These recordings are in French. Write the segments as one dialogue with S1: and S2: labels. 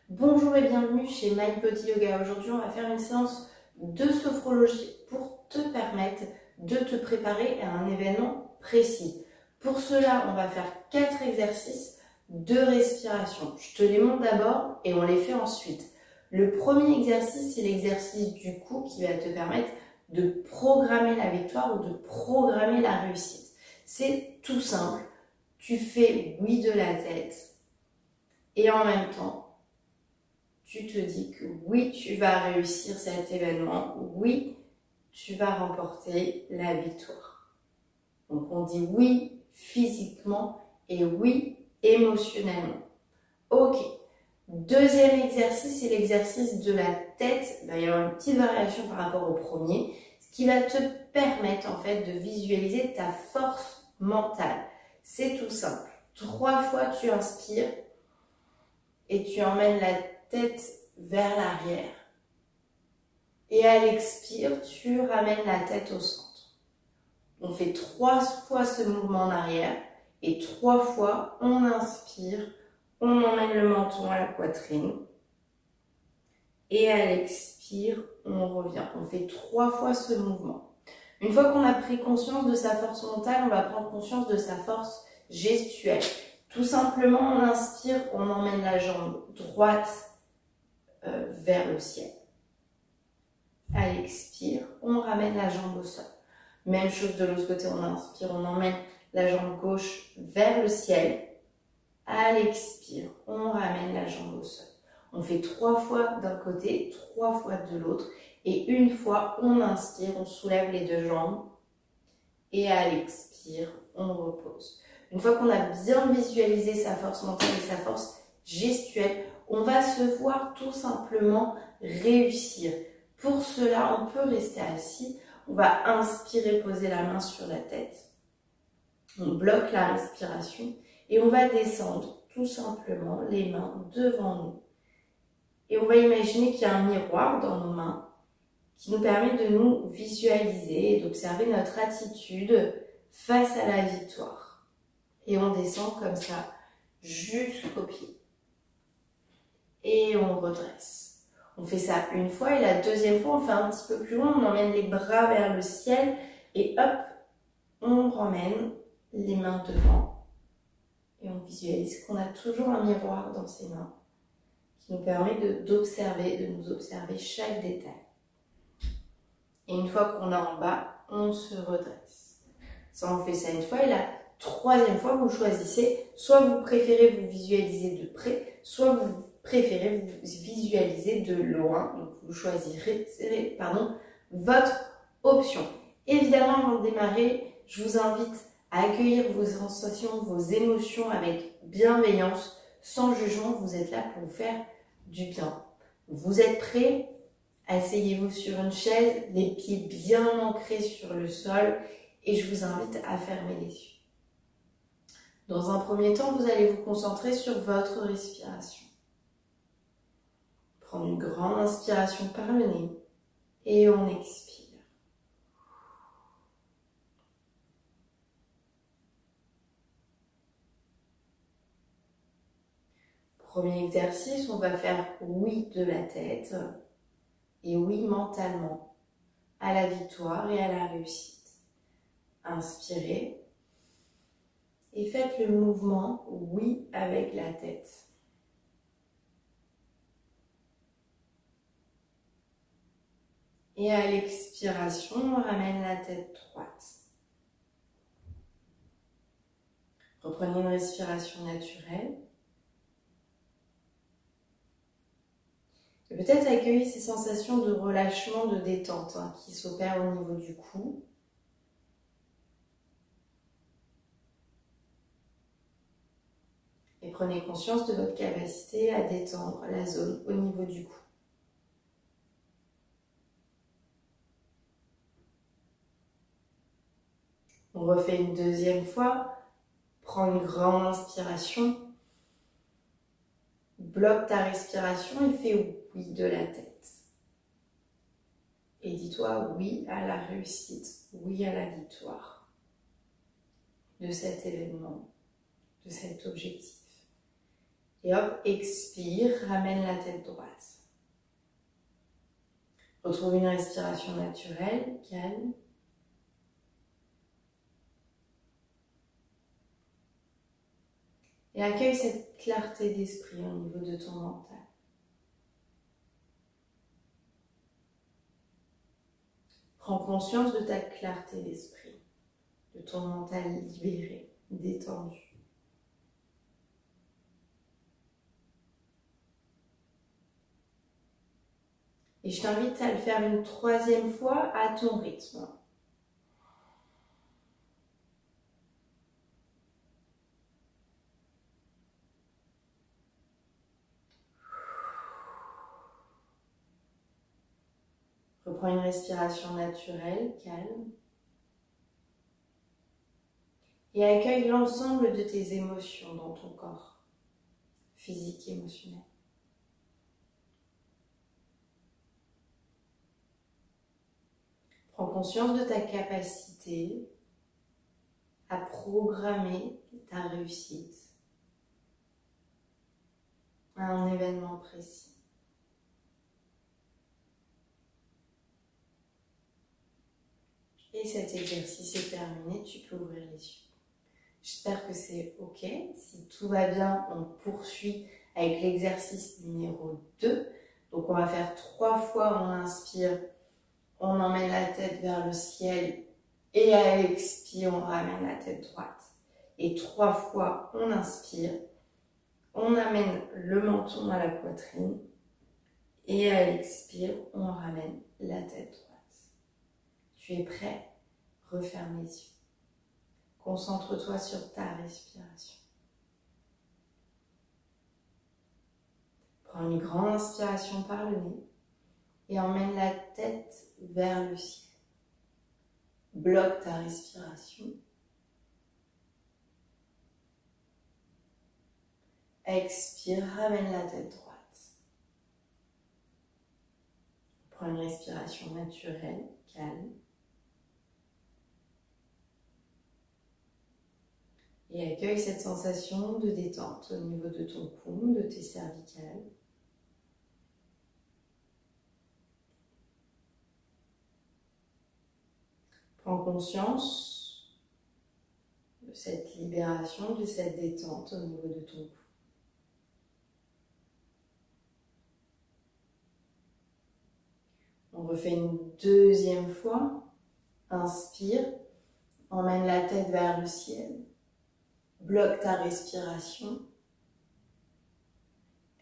S1: Bonjour et bienvenue chez My Body Yoga. Aujourd'hui, on va faire une séance de sophrologie pour te permettre de te préparer à un événement précis. Pour cela, on va faire 4 exercices de respiration. Je te les montre d'abord et on les fait ensuite. Le premier exercice, c'est l'exercice du cou qui va te permettre de programmer la victoire ou de programmer la réussite. C'est tout simple. Tu fais oui de la tête et en même temps, tu te dis que oui, tu vas réussir cet événement, oui, tu vas remporter la victoire. Donc on dit oui physiquement et oui émotionnellement. Ok. Deuxième exercice, c'est l'exercice de la tête. Il va y avoir une petite variation par rapport au premier, ce qui va te permettre en fait de visualiser ta force mentale. C'est tout simple. 3 fois tu inspires et tu emmènes la tête vers l'arrière. Et à l'expire, tu ramènes la tête au centre. On fait 3 fois ce mouvement en arrière et 3 fois on inspire, on emmène le menton à la poitrine. Et à l'expire, on revient. On fait 3 fois ce mouvement. Une fois qu'on a pris conscience de sa force mentale, on va prendre conscience de sa force gestuelle. Tout simplement, on inspire, on emmène la jambe droite vers le ciel. À l'expire, on ramène la jambe au sol. Même chose de l'autre côté, on inspire, on emmène la jambe gauche vers le ciel. À l'expire, on ramène la jambe au sol. On fait 3 fois d'un côté, 3 fois de l'autre. Et une fois, on inspire, on soulève les 2 jambes. Et à l'expire, on repose. Une fois qu'on a bien visualisé sa force mentale et sa force gestuelle, on va se voir tout simplement réussir. Pour cela, on peut rester assis. On va inspirer, poser la main sur la tête. On bloque la respiration et on va descendre tout simplement les mains devant nous. Et on va imaginer qu'il y a un miroir dans nos mains qui nous permet de nous visualiser et d'observer notre attitude face à la victoire. Et on descend comme ça jusqu'au pied. Et on redresse. On fait ça une fois et la deuxième fois, on fait un petit peu plus loin. On emmène les bras vers le ciel et hop, on ramène les mains devant. Et on visualise qu'on a toujours un miroir dans ses mains qui nous permet d'observer, de nous observer chaque détail. Et une fois qu'on est en bas, on se redresse. Ça, on fait ça une fois et la troisième fois, vous choisissez, soit vous préférez vous visualiser de près, soit vous préférez vous visualiser de loin. Donc, vous choisirez votre option. Évidemment, avant de démarrer, je vous invite à accueillir vos sensations, vos émotions avec bienveillance, sans jugement. Vous êtes là pour vous faire du bien. Vous êtes prêts? Asseyez-vous sur une chaise, les pieds bien ancrés sur le sol et je vous invite à fermer les yeux. Dans un premier temps, vous allez vous concentrer sur votre respiration. Prendre une grande inspiration par le nez et on expire. Premier exercice, on va faire oui de la tête et oui mentalement à la victoire et à la réussite. Inspirez et faites le mouvement oui avec la tête. Et à l'expiration, on ramène la tête droite. Reprenez une respiration naturelle. Et peut-être accueillir ces sensations de relâchement, de détente qui s'opèrent au niveau du cou. Et prenez conscience de votre capacité à détendre la zone au niveau du cou. On refait une deuxième fois. Prends une grande inspiration. Bloque ta respiration et fais oui de la tête. Et dis-toi oui à la réussite, oui à la victoire de cet événement, de cet objectif. Et hop, expire, ramène la tête droite. Retrouve une respiration naturelle, calme. Et accueille cette clarté d'esprit au niveau de ton mental. Prends conscience de ta clarté d'esprit, de ton mental libéré, détendu. Et je t'invite à le faire une troisième fois à ton rythme. Reprends une respiration naturelle, calme. Et accueille l'ensemble de tes émotions dans ton corps, physique et émotionnel. Prends conscience de ta capacité à programmer ta réussite à un événement précis. Et cet exercice est terminé, tu peux ouvrir les yeux. J'espère que c'est OK. Si tout va bien, on poursuit avec l'exercice numéro 2. Donc on va faire 3 fois, on inspire, on emmène la tête vers le ciel et à l'expire, on ramène la tête droite. Et 3 fois, on inspire, on amène le menton à la poitrine et à l'expire, on ramène la tête droite. Tu es prêt? Referme les yeux. Concentre-toi sur ta respiration. Prends une grande inspiration par le nez et emmène la tête vers le ciel. Bloque ta respiration. Expire, ramène la tête droite. Prends une respiration naturelle, calme. Et accueille cette sensation de détente au niveau de ton cou, de tes cervicales. Prends conscience de cette libération, de cette détente au niveau de ton cou. On refait une deuxième fois. Inspire, emmène la tête vers le ciel. Bloque ta respiration.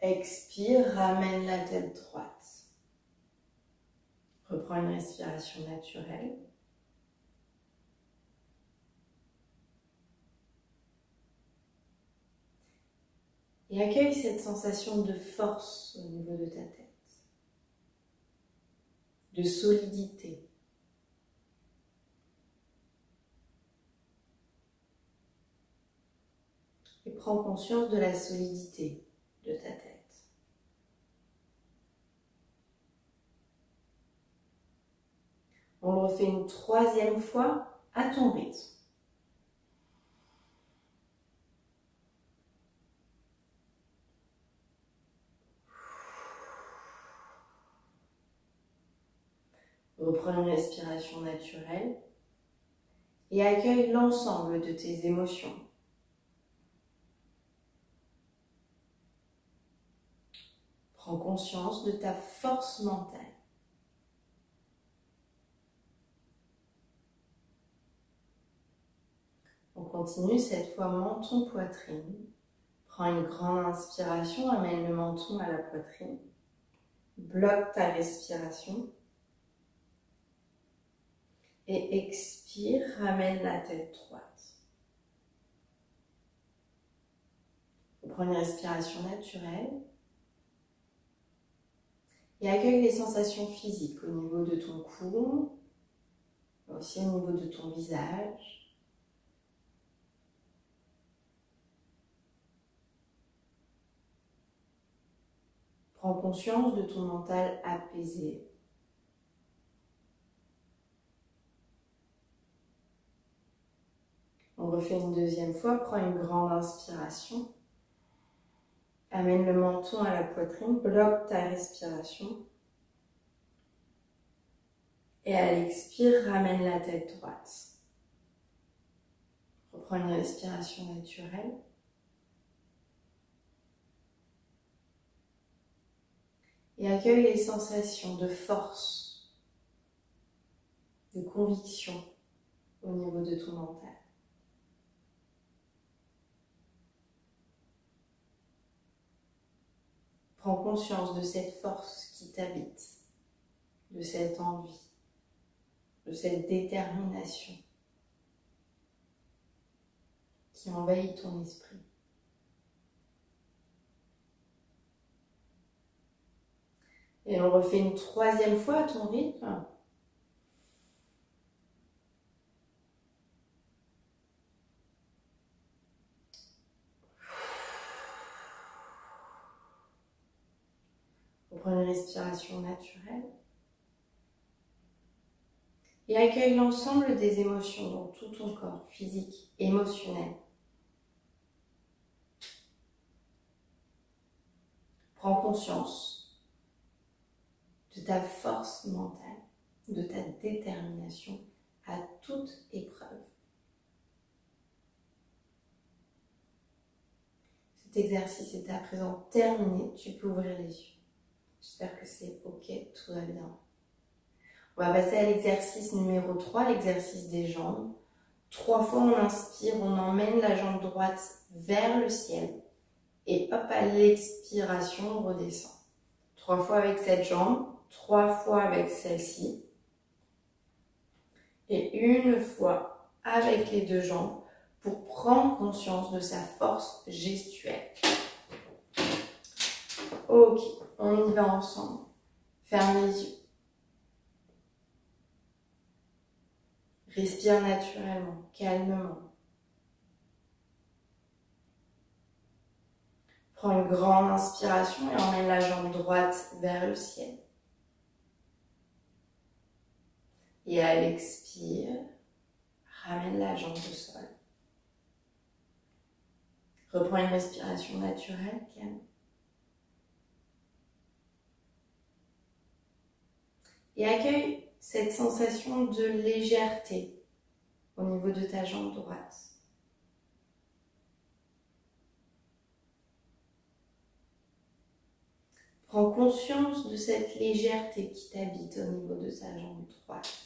S1: Expire, ramène la tête droite. Reprends une respiration naturelle. Et accueille cette sensation de force au niveau de ta tête, de solidité. Et prends conscience de la solidité de ta tête. On le refait une troisième fois à ton rythme. Reprends une respiration naturelle et accueille l'ensemble de tes émotions. Prends conscience de ta force mentale. On continue cette fois menton-poitrine. Prends une grande inspiration, amène le menton à la poitrine. Bloque ta respiration. Et expire, ramène la tête droite. Prends une respiration naturelle. Et accueille les sensations physiques au niveau de ton cou, aussi au niveau de ton visage. Prends conscience de ton mental apaisé. On refait une deuxième fois, prends une grande inspiration. Amène le menton à la poitrine, bloque ta respiration. Et à l'expire, ramène la tête droite. Reprends une respiration naturelle. Et accueille les sensations de force, de conviction au niveau de ton mental. Prends conscience de cette force qui t'habite, de cette envie, de cette détermination qui envahit ton esprit. Et on refait une troisième fois à ton rythme. Reprends une respiration naturelle. Et accueille l'ensemble des émotions dans tout ton corps, physique, émotionnel. Prends conscience de ta force mentale, de ta détermination à toute épreuve. Cet exercice est à présent terminé, tu peux ouvrir les yeux. J'espère que c'est ok, tout va bien. On va passer à l'exercice numéro 3, l'exercice des jambes. 3 fois on inspire, on emmène la jambe droite vers le ciel. Et hop, à l'expiration, on redescend. 3 fois avec cette jambe, 3 fois avec celle-ci. Et une fois avec les deux jambes pour prendre conscience de sa force gestuelle. Ok, on y va ensemble. Ferme les yeux. Respire naturellement, calmement. Prends une grande inspiration et emmène la jambe droite vers le ciel. Et à l'expire, ramène la jambe au sol. Reprends une respiration naturelle, calme. Et accueille cette sensation de légèreté au niveau de ta jambe droite. Prends conscience de cette légèreté qui t'habite au niveau de ta jambe droite.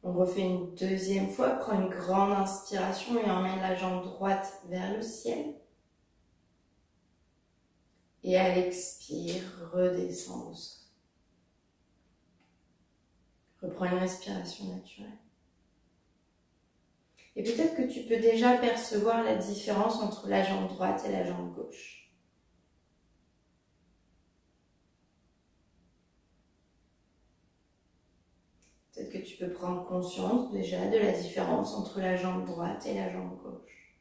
S1: On refait une deuxième fois, prends une grande inspiration et emmène la jambe droite vers le ciel. Et à l'expire, redescends au sol. Reprends une respiration naturelle. Et peut-être que tu peux déjà percevoir la différence entre la jambe droite et la jambe gauche. Peut-être que tu peux prendre conscience déjà de la différence entre la jambe droite et la jambe gauche.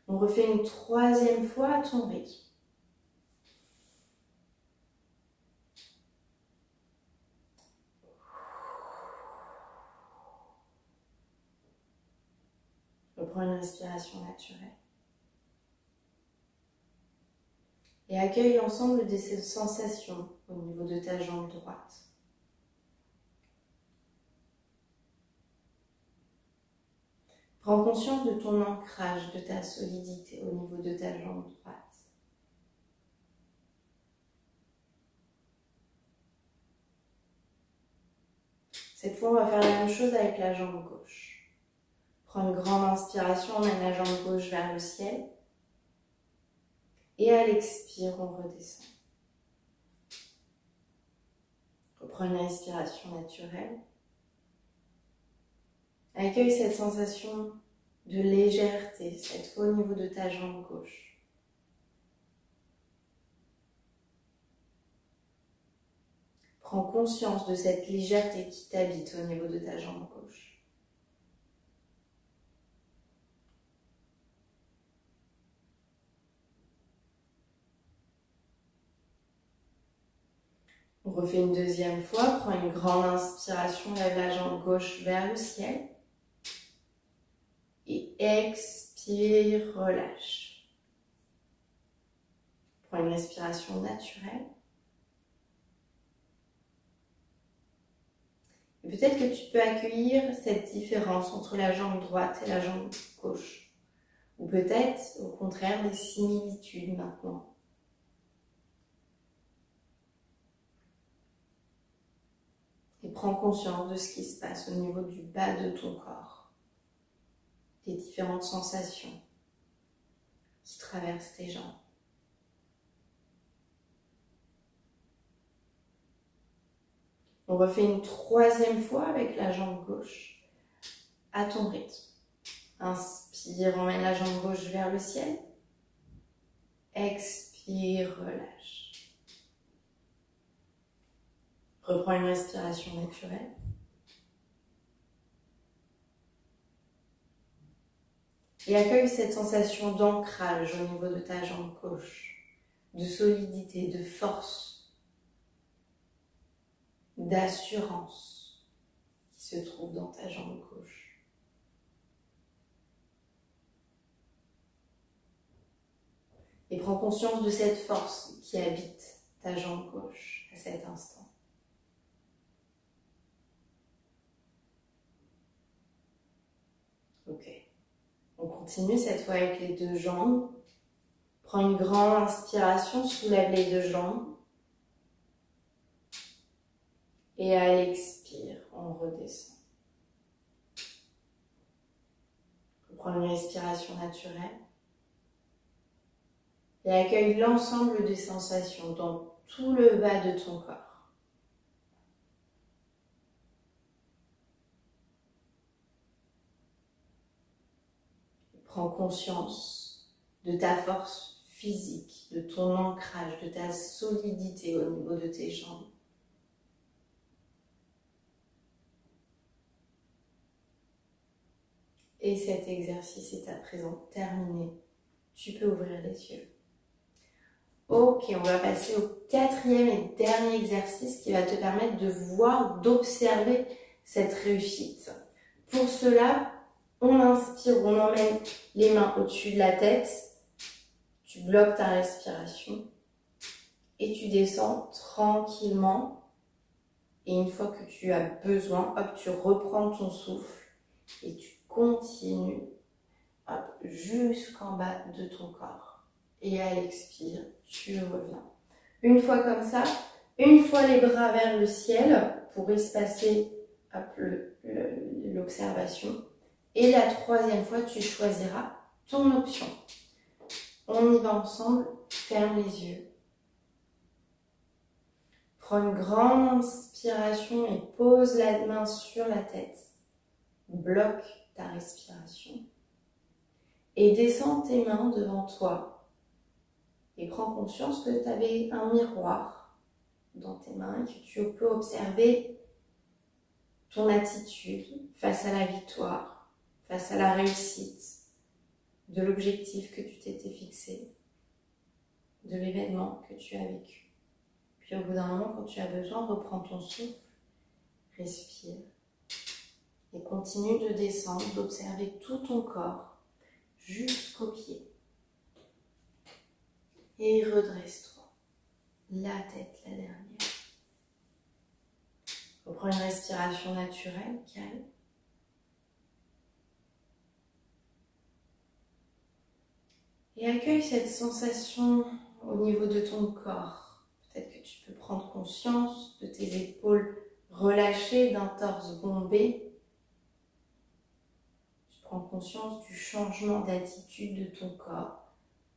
S1: On refait une troisième fois à ton rythme. Reprends une respiration naturelle. Et accueille l'ensemble de ces sensations au niveau de ta jambe droite. Prends conscience de ton ancrage, de ta solidité au niveau de ta jambe droite. Cette fois, on va faire la même chose avec la jambe gauche. Prends une grande inspiration, emmène la jambe gauche vers le ciel. Et à l'expire, on redescend. Reprends une respiration naturelle. Accueille cette sensation de légèreté, cette fois au niveau de ta jambe gauche. Prends conscience de cette légèreté qui t'habite au niveau de ta jambe gauche. On refait une deuxième fois. Prends une grande inspiration, lève la jambe gauche vers le ciel. Et expire, relâche. Prends une respiration naturelle. Et peut-être que tu peux accueillir cette différence entre la jambe droite et la jambe gauche. Ou peut-être, au contraire, des similitudes maintenant. Et prends conscience de ce qui se passe au niveau du bas de ton corps. Des différentes sensations qui traversent tes jambes. On refait une troisième fois avec la jambe gauche à ton rythme. Inspire, emmène la jambe gauche vers le ciel. Expire, relâche. Reprends une respiration naturelle. Et accueille cette sensation d'ancrage au niveau de ta jambe gauche, de solidité, de force, d'assurance qui se trouve dans ta jambe gauche. Et prends conscience de cette force qui habite ta jambe gauche à cet instant. Ok. On continue cette fois avec les deux jambes. Prends une grande inspiration, soulève les deux jambes. Et à l'expire, on redescend. Prends une respiration naturelle. Et accueille l'ensemble des sensations dans tout le bas de ton corps. Prends conscience de ta force physique, de ton ancrage, de ta solidité au niveau de tes jambes. Et cet exercice est à présent terminé. Tu peux ouvrir les yeux. Ok, on va passer au quatrième et dernier exercice qui va te permettre de voir, d'observer cette réussite. Pour cela, on inspire, on emmène les mains au-dessus de la tête, tu bloques ta respiration et tu descends tranquillement. Et une fois que tu as besoin, hop, tu reprends ton souffle et tu continues jusqu'en bas de ton corps. Et à l'expire, tu reviens. Une fois comme ça, une fois les bras vers le ciel pour espacer l'observation. Et la troisième fois, tu choisiras ton option. On y va ensemble, ferme les yeux. Prends une grande inspiration et pose la main sur la tête. Bloque ta respiration. Et descends tes mains devant toi. Et prends conscience que tu avais un miroir dans tes mains et que tu peux observer ton attitude face à la victoire, face à la réussite, de l'objectif que tu t'étais fixé, de l'événement que tu as vécu. Puis au bout d'un moment, quand tu as besoin, reprends ton souffle, respire et continue de descendre, d'observer tout ton corps jusqu'aux pieds. Et redresse-toi. La tête, la dernière. Reprends une respiration naturelle, calme. Et accueille cette sensation au niveau de ton corps. Peut-être que tu peux prendre conscience de tes épaules relâchées, d'un torse bombé. Tu prends conscience du changement d'attitude de ton corps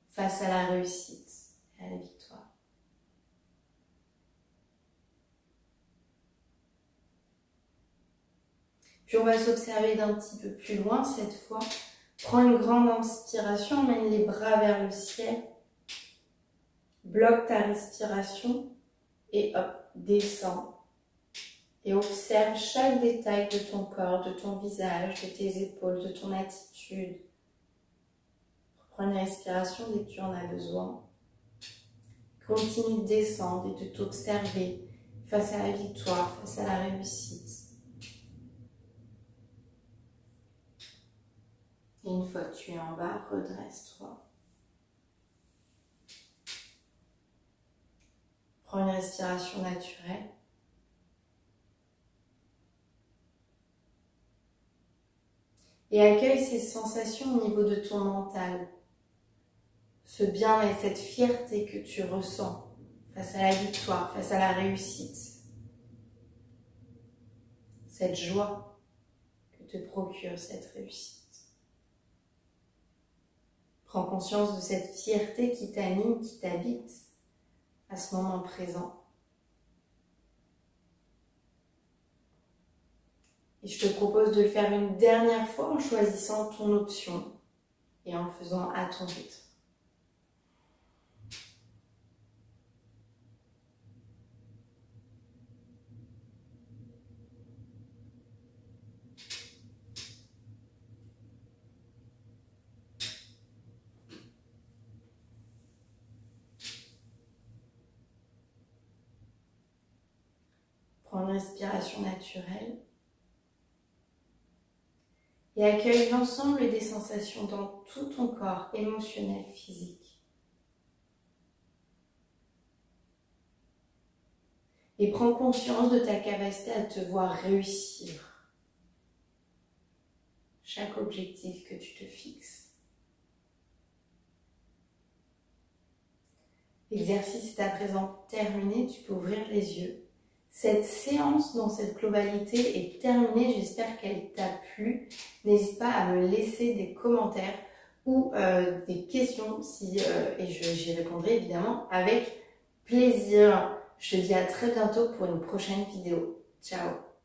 S1: face à la réussite et à la victoire. Puis on va s'observer d'un petit peu plus loin cette fois. Prends une grande inspiration, emmène les bras vers le ciel. Bloque ta respiration et hop, descends. Et observe chaque détail de ton corps, de ton visage, de tes épaules, de ton attitude. Prends une respiration dès que tu en as besoin. Continue de descendre et de t'observer face à la victoire, face à la réussite. Et une fois que tu es en bas, redresse-toi. Prends une respiration naturelle. Et accueille ces sensations au niveau de ton mental. Ce bien et cette fierté que tu ressens face à la victoire, face à la réussite. Cette joie que te procure cette réussite. Prends conscience de cette fierté qui t'anime, qui t'habite à ce moment présent. Et je te propose de le faire une dernière fois en choisissant ton option et en faisant à ton rythme. Prends une respiration naturelle et accueille l'ensemble des sensations dans tout ton corps émotionnel, physique. Et prends conscience de ta capacité à te voir réussir chaque objectif que tu te fixes. L'exercice est à présent terminé, tu peux ouvrir les yeux. Cette séance dans cette globalité est terminée, j'espère qu'elle t'a plu. N'hésite pas à me laisser des commentaires ou des questions et j'y répondrai évidemment avec plaisir. Je te dis à très bientôt pour une prochaine vidéo. Ciao!